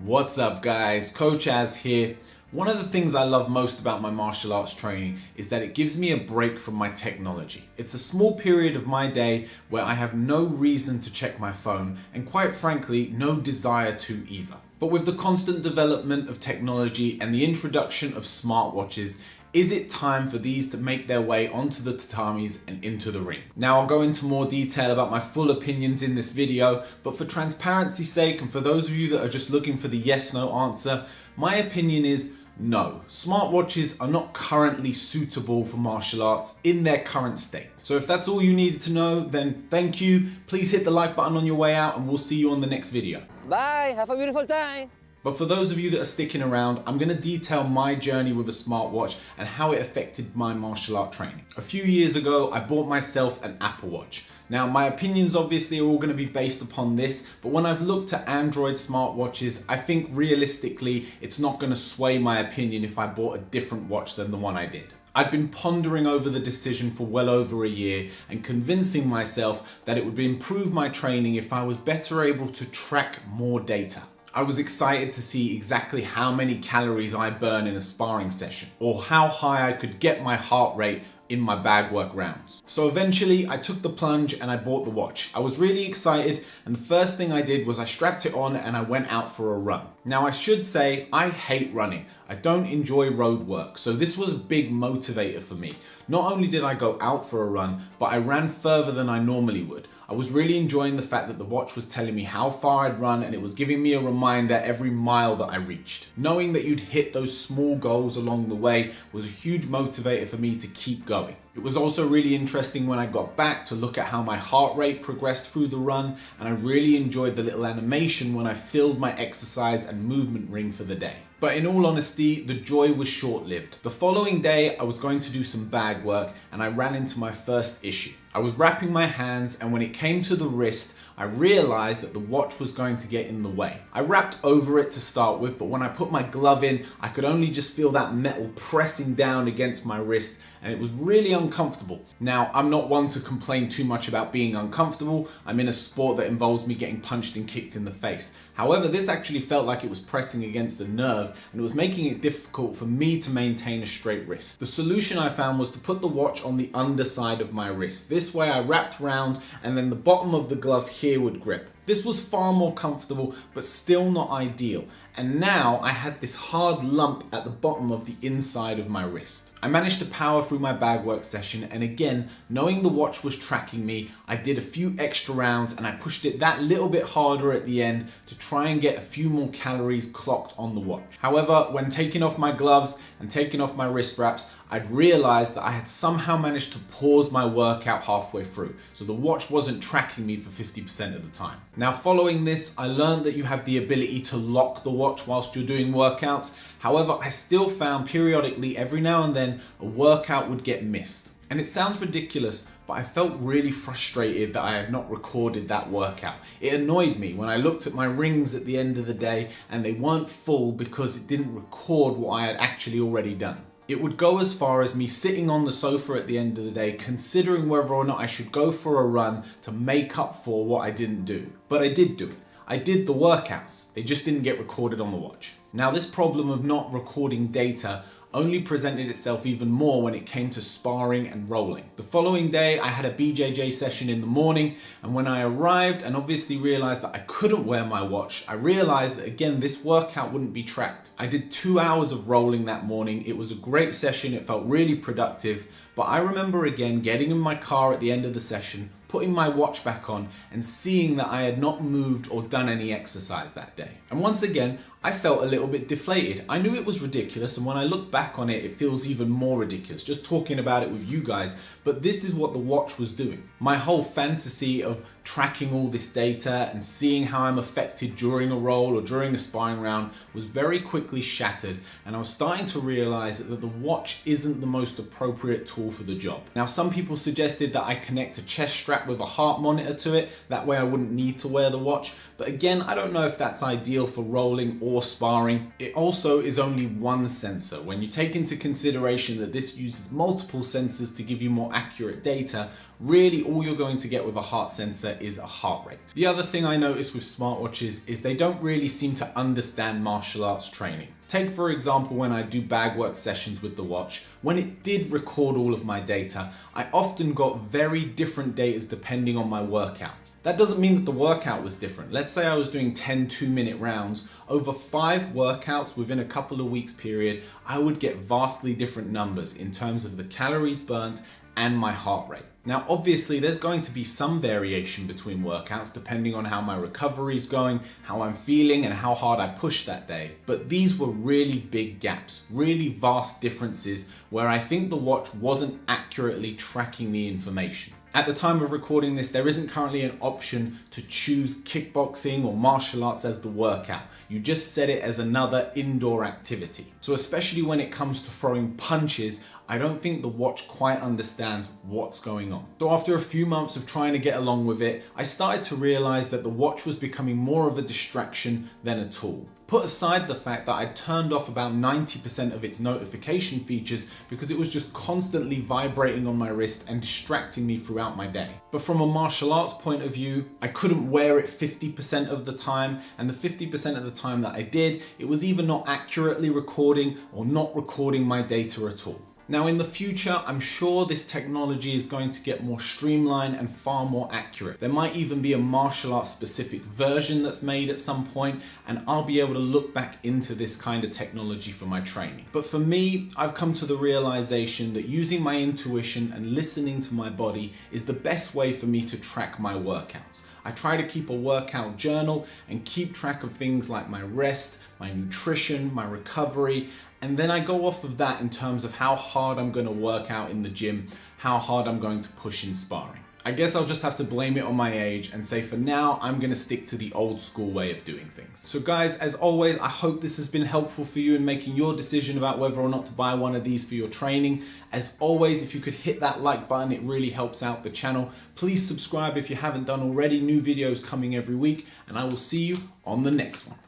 What's up guys, Coach Az here. One of the things I love most about my martial arts training is that it gives me a break from my technology. It's a small period of my day where I have no reason to check my phone and quite frankly, no desire to either. But with the constant development of technology and the introduction of smartwatches, is it time for these to make their way onto the tatamis and into the ring? Now I'll go into more detail about my full opinions in this video, but for transparency's sake and for those of you that are just looking for the yes/no answer, my opinion is no. Smartwatches are not currently suitable for martial arts in their current state. So if that's all you needed to know, then thank you. Please hit the like button on your way out and we'll see you on the next video. Bye, have a beautiful time. But for those of you that are sticking around, I'm going to detail my journey with a smartwatch and how it affected my martial art training. A few years ago, I bought myself an Apple Watch. Now, my opinions obviously are all going to be based upon this, but when I've looked at Android smartwatches, I think realistically, it's not going to sway my opinion if I bought a different watch than the one I did. I'd been pondering over the decision for well over a year and convincing myself that it would improve my training if I was better able to track more data. I was excited to see exactly how many calories I burn in a sparring session, or how high I could get my heart rate in my bag work rounds. So eventually I took the plunge and I bought the watch. I was really excited, and the first thing I did was I strapped it on and I went out for a run. Now I should say I hate running. I don't enjoy road work, so this was a big motivator for me. Not only did I go out for a run, but I ran further than I normally would. I was really enjoying the fact that the watch was telling me how far I'd run and it was giving me a reminder every mile that I reached. Knowing that you'd hit those small goals along the way was a huge motivator for me to keep going. It was also really interesting when I got back to look at how my heart rate progressed through the run, and I really enjoyed the little animation when I filled my exercise and movement ring for the day. But in all honesty, the joy was short-lived. The following day, I was going to do some bag work and I ran into my first issue. I was wrapping my hands, and when it came to the wrist, I realized that the watch was going to get in the way. I wrapped over it to start with, but when I put my glove in, I could only just feel that metal pressing down against my wrist, and it was really uncomfortable. Now, I'm not one to complain too much about being uncomfortable. I'm in a sport that involves me getting punched and kicked in the face. However, this actually felt like it was pressing against a nerve, and it was making it difficult for me to maintain a straight wrist. The solution I found was to put the watch on the underside of my wrist. This way I wrapped round, and then the bottom of the glove here would grip. This was far more comfortable, but still not ideal. And now I had this hard lump at the bottom of the inside of my wrist. I managed to power through my bag work session, and again, knowing the watch was tracking me, I did a few extra rounds and I pushed it that little bit harder at the end to try and get a few more calories clocked on the watch. However, when taking off my gloves and taking off my wrist wraps, I'd realized that I had somehow managed to pause my workout halfway through, so the watch wasn't tracking me for 50% of the time. Now, following this, I learned that you have the ability to lock the watch whilst you're doing workouts. However, I still found periodically, every now and then, a workout would get missed. And it sounds ridiculous, but I felt really frustrated that I had not recorded that workout. It annoyed me when I looked at my rings at the end of the day and they weren't full because it didn't record what I had actually already done. It would go as far as me sitting on the sofa at the end of the day, considering whether or not I should go for a run to make up for what I didn't do. But I did do it. I did the workouts. They just didn't get recorded on the watch. Now, this problem of not recording data only presented itself even more when it came to sparring and rolling. The following day, I had a BJJ session in the morning, and when I arrived and obviously realized that I couldn't wear my watch, I realized that again, this workout wouldn't be tracked. I did 2 hours of rolling that morning. It was a great session. It felt really productive, but I remember again getting in my car at the end of the session, putting my watch back on and seeing that I had not moved or done any exercise that day. And once again, I felt a little bit deflated. I knew it was ridiculous, and when I look back on it, it feels even more ridiculous just talking about it with you guys, but this is what the watch was doing. My whole fantasy of tracking all this data and seeing how I'm affected during a roll or during a sparring round was very quickly shattered, and I was starting to realize that the watch isn't the most appropriate tool for the job. Now, some people suggested that I connect a chest strap with a heart monitor to it, that way I wouldn't need to wear the watch, but again, I don't know if that's ideal for rolling or sparring. It also is only one sensor. When you take into consideration that this uses multiple sensors to give you more accurate data, really all you're going to get with a heart sensor is a heart rate. The other thing I notice with smartwatches is they don't really seem to understand martial arts training. Take for example when I do bag work sessions with the watch, when it did record all of my data, I often got very different data depending on my workout. That doesn't mean that the workout was different. Let's say I was doing 10 2-minute rounds. Over 5 workouts within a couple of weeks period, I would get vastly different numbers in terms of the calories burnt and my heart rate. Now obviously there's going to be some variation between workouts depending on how my recovery is going, how I'm feeling and how hard I pushed that day. But these were really big gaps, really vast differences where I think the watch wasn't accurately tracking the information. At the time of recording this, there isn't currently an option to choose kickboxing or martial arts as the workout. You just set it as another indoor activity. So especially when it comes to throwing punches, I don't think the watch quite understands what's going on. So after a few months of trying to get along with it, I started to realize that the watch was becoming more of a distraction than a tool. Put aside the fact that I turned off about 90% of its notification features because it was just constantly vibrating on my wrist and distracting me throughout my day. But from a martial arts point of view, I couldn't wear it 50% of the time, and the 50% of the time that I did, it was either not accurately recording or not recording my data at all. Now in the future, I'm sure this technology is going to get more streamlined and far more accurate. There might even be a martial arts specific version that's made at some point, and I'll be able to look back into this kind of technology for my training. But for me, I've come to the realization that using my intuition and listening to my body is the best way for me to track my workouts. I try to keep a workout journal and keep track of things like my rest, my nutrition, my recovery, and then I go off of that in terms of how hard I'm going to work out in the gym, how hard I'm going to push in sparring. I guess I'll just have to blame it on my age and say for now, I'm going to stick to the old school way of doing things. So guys, as always, I hope this has been helpful for you in making your decision about whether or not to buy one of these for your training. As always, if you could hit that like button, it really helps out the channel. Please subscribe if you haven't done already. New videos coming every week, and I will see you on the next one.